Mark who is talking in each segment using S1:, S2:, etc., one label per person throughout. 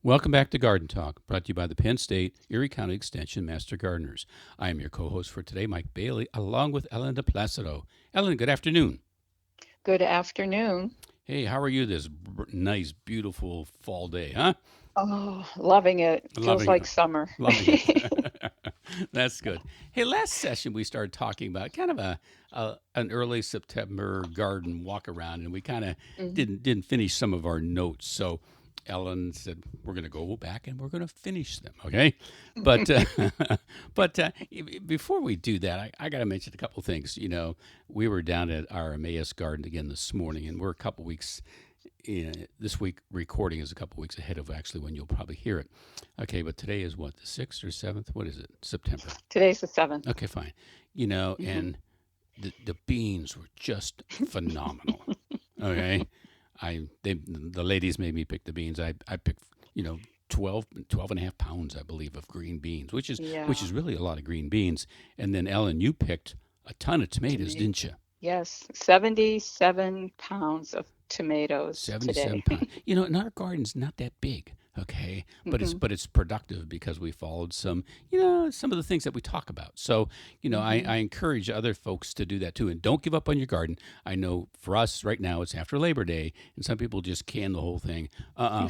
S1: Welcome back to Garden Talk, brought to you by the Penn State Erie County Extension Master Gardeners. I am your co-host for today, Mike Bailey, along with Ellen DePlacido. Ellen, good afternoon.
S2: Good afternoon.
S1: Hey, how are you this nice, beautiful fall day, huh?
S2: Oh, loving it. Feels
S1: Loving
S2: like
S1: it.
S2: summer.
S1: Loving it. That's good. Hey, last session we started talking about kind of an early September garden walk around, and we kind of
S2: Mhm.
S1: didn't finish some of our notes. So Ellen said we're going to go back and we're going to finish them. Okay, but before we do that, I got to mention a couple things. We were down at our Emmaus Garden again this morning, and we're a couple weeks this week recording is a couple weeks ahead of actually when you'll probably hear it. Okay, but today is what, the 6th or 7th? What is it? September.
S2: Today's the 7th.
S1: Okay, fine.
S2: Hmm.
S1: And the beans were just phenomenal. Okay, the ladies made me pick the beans. I picked 12 and a half pounds, I believe, of green beans, which
S2: Yeah,
S1: is really a lot of green beans. And then Ellen, you picked a ton of tomatoes,
S2: tomato.
S1: didn't you?
S2: Yes, 77 pounds of tomatoes
S1: 77
S2: today.
S1: pounds. And our garden's not that big, okay? But it's
S2: Hmm.
S1: but it's productive because we followed some of the things that we talk about. So,
S2: Hmm.
S1: I encourage other folks to do that too. And don't give up on your garden. I know for us right now it's after Labor Day, and some people just can the whole thing.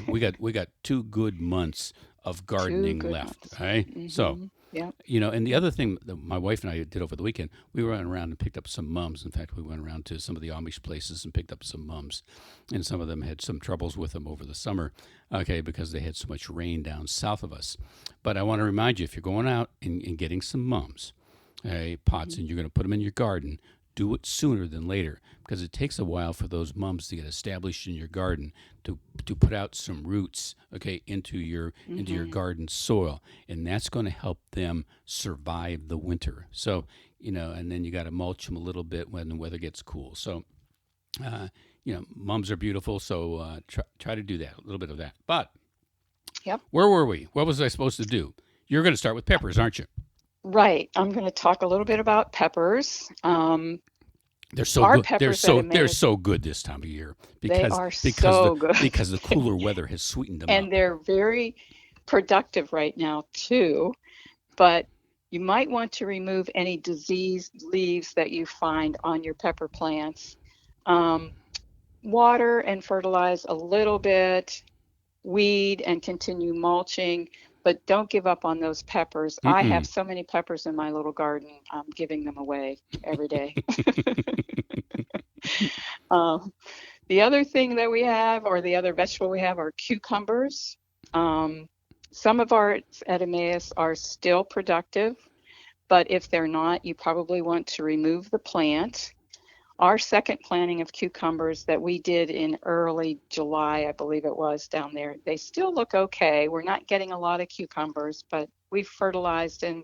S1: We got 2 good months of
S2: Two
S1: gardening
S2: good
S1: left.
S2: months.
S1: All right. So
S2: Yep.
S1: and the other thing that my wife and I did over the weekend, we went around and picked up some mums. In fact, we went around to some of the Amish places and picked up some mums. And some of them had some troubles with them over the summer, okay, because they had so much rain down south of us. But I want to remind you, if you're going out and getting some mums, pots,
S2: Hmm.
S1: and you're going to put them in your garden, do it sooner than later because it takes a while for those mums to get established in your garden to put out some roots, okay, into your
S2: Hmm.
S1: garden soil, and that's going to help them survive the winter. So and then you got to mulch them a little bit when the weather gets cool. So mums are beautiful, so try to do that, a little bit of that. But
S2: Yep.
S1: where were we? What was I supposed to do? You're going to start with peppers, aren't you?
S2: Right. I'm going to talk a little bit about peppers.
S1: They're so
S2: Our
S1: good. They're
S2: peppers at
S1: so they're
S2: Emmaus,
S1: so good this time of year
S2: they
S1: because
S2: are
S1: because the
S2: so good.
S1: because the cooler weather has sweetened them
S2: And
S1: up.
S2: they're very productive right now too, but you might want to remove any diseased leaves that you find on your pepper plants. Um, Water and fertilize a little bit, weed and continue mulching, but don't give up on those peppers. I have
S1: Mm-mm.
S2: so many peppers in my little garden, I'm giving them away every day. Um, the other thing that we have, or the other vegetable we have, are cucumbers. Um, some of our at Emmaus are still productive, but if they're not, you probably want to remove the plant. Our second planting of cucumbers that we did in early July, I believe it was down there, they still look okay. We're not getting a lot of cucumbers, but we've fertilized and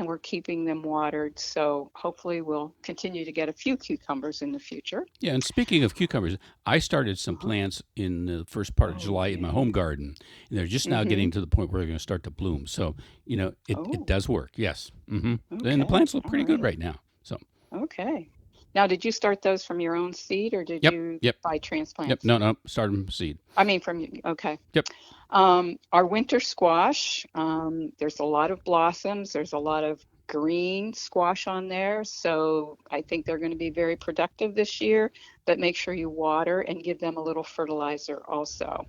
S2: we're keeping them watered. So hopefully we'll continue to get a few cucumbers in the future.
S1: Yeah, and speaking of cucumbers, I started some
S2: Uh-huh.
S1: plants in the first part of
S2: Oh,
S1: July in my home
S2: yeah.
S1: garden, and they're just now
S2: Mm-hmm.
S1: getting to the point where they're going to start to bloom. So, it
S2: Oh,
S1: does work. Yes. And the
S2: okay.
S1: plants look
S2: All
S1: pretty good
S2: right.
S1: right now. So,
S2: Okay. Now, did you start those from your own seed or did
S1: yep,
S2: you
S1: yep,
S2: buy
S1: yep.
S2: transplants?
S1: No, no, start from seed.
S2: I mean, from you. Okay.
S1: Yep.
S2: Our winter squash, there's a lot of blossoms. There's a lot of green squash on there. So I think they're going to be very productive this year, but make sure you water and give them a little fertilizer also.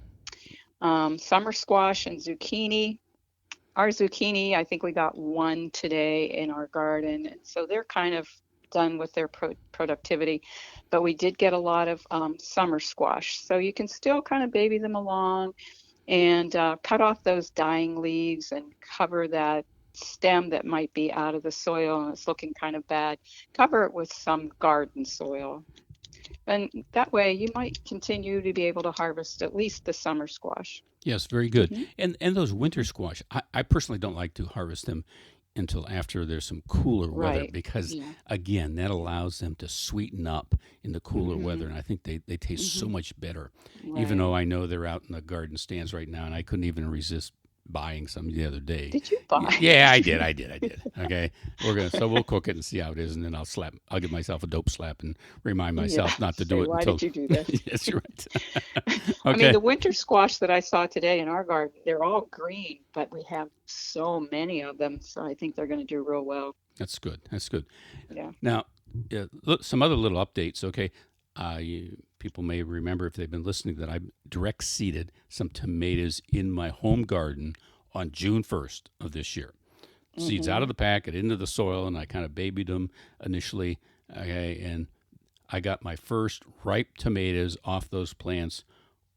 S2: Summer squash and zucchini. Our zucchini, I think we got one today in our garden. So they're kind of done with their productivity, but we did get a lot of summer squash. So you can still kind of baby them along and cut off those dying leaves and cover that stem that might be out of the soil and it's looking kind of bad. Cover it with some garden soil. And that way you might continue to be able to harvest at least the summer squash.
S1: Yes, very good.
S2: Hmm.
S1: And those winter
S2: Hmm.
S1: squash, I personally don't like to harvest them until after there's some cooler weather
S2: Right.
S1: because
S2: Yeah.
S1: again that allows them to sweeten up in the cooler weather,
S2: Hmm.
S1: and I think they taste so
S2: Hmm.
S1: much better. Even
S2: Right.
S1: though I know they're out in the garden stands right now and I couldn't even resist buying some the other day.
S2: Did you buy?
S1: Yeah, I did. Okay, we'll cook it and see how it is, and then I'll give myself a dope slap and remind
S2: Yeah.
S1: myself not to do
S2: Say,
S1: it
S2: why
S1: until.
S2: did you do this?
S1: Yes, you're right.
S2: I mean,
S1: Okay,
S2: the winter squash that I saw today in our garden, they're all green, but we have so many of them, so I think they're going to do real well.
S1: that's good. That's good.
S2: Yeah.
S1: Now, look, some other little updates. Okay, people may remember if they've been listening that I direct seeded some tomatoes in my home garden on June 1st of this year. Seeds out
S2: Mm-hmm.
S1: of the packet into the soil, and I kind of babied them initially. Okay, and I got my first ripe tomatoes off those plants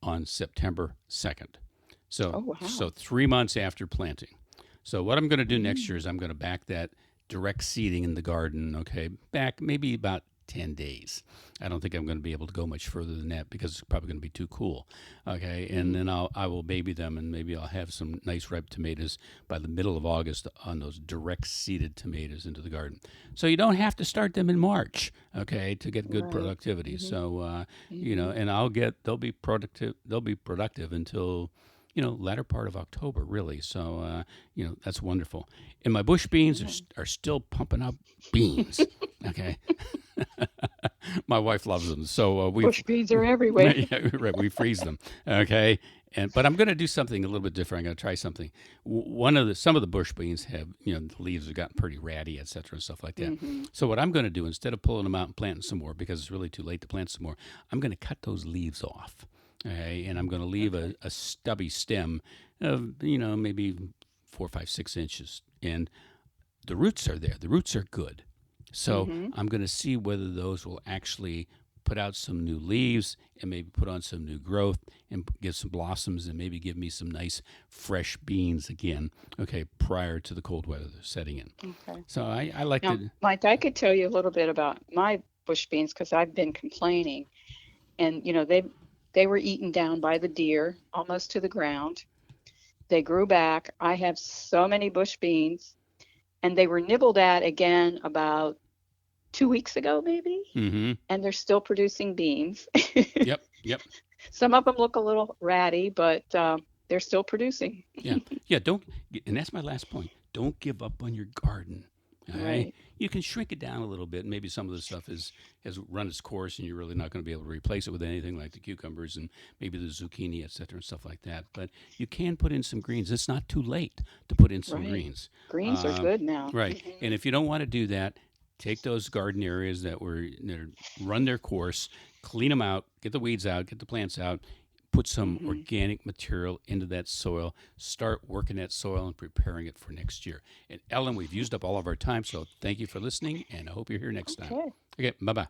S1: on September 2nd.
S2: Oh,
S1: So
S2: wow.
S1: 3 months after planting. So what I'm going to do next year
S2: Mm.
S1: is I'm going to back that direct seeding in the garden, okay, back maybe about 10 days. I don't think I'm going to be able to go much further than that because it's probably going to be too cool. Okay, and
S2: Mm.
S1: then I will baby them, and maybe I'll have some nice ripe tomatoes by the middle of August on those direct seeded tomatoes into the garden. So you don't have to start them in March, okay, to get good
S2: Right.
S1: productivity.
S2: Mm-hmm.
S1: So
S2: Mm-hmm.
S1: and they'll be productive. They'll be productive until latter part of October, really. So, that's wonderful. And my bush beans
S2: Yeah.
S1: are still pumping up beans. Okay. My wife loves them. So
S2: Bush beans are everywhere.
S1: yeah, right, we freeze them. Okay. But I'm going to do something a little bit different. I'm going to try something. Some of the bush beans have, the leaves have gotten pretty ratty, et cetera, and stuff like that.
S2: Mm-hmm.
S1: So what I'm going to do, instead of pulling them out and planting some more, because it's really too late to plant some more, I'm going to cut those leaves off. Okay, and I'm going to leave
S2: Okay.
S1: a stubby stem of, maybe 4, 5, 6 inches. And the roots are there. The roots are good. So
S2: Mm-hmm.
S1: I'm going to see whether those will actually put out some new leaves and maybe put on some new growth and get some blossoms and maybe give me some nice fresh beans again, okay, prior to the cold weather setting in.
S2: Okay.
S1: So I like
S2: Now,
S1: to.
S2: Mike, I could tell you a little bit about my bush beans because I've been complaining, and they were eaten down by the deer almost to the ground. They grew back. I have so many bush beans, and they were nibbled at again about 2 weeks ago, maybe,
S1: Mm-hmm.
S2: and they're still producing beans.
S1: Yep, yep.
S2: Some of them look a little ratty, but they're still producing.
S1: Yeah, yeah. Don't, and that's my last point. Don't give up on your garden. All right,
S2: Right,
S1: you can shrink it down a little bit. Maybe some of the stuff has run its course, and you're really not going to be able to replace it with anything like the cucumbers and maybe the zucchini, et cetera, and stuff like that. But you can put in some greens. It's not too late to put in some
S2: right.
S1: greens.
S2: Greens are
S1: Um,
S2: good now.
S1: right,
S2: Hmm.
S1: and if you don't want to do that, take those garden areas that run their course, clean them out, get the weeds out, get the plants out, put some
S2: Hmm.
S1: organic material into that soil, start working that soil and preparing it for next year. And Ellen, we've used up all of our time, so thank you for listening, and I hope you're here next time.
S2: Okay.
S1: Okay, bye bye.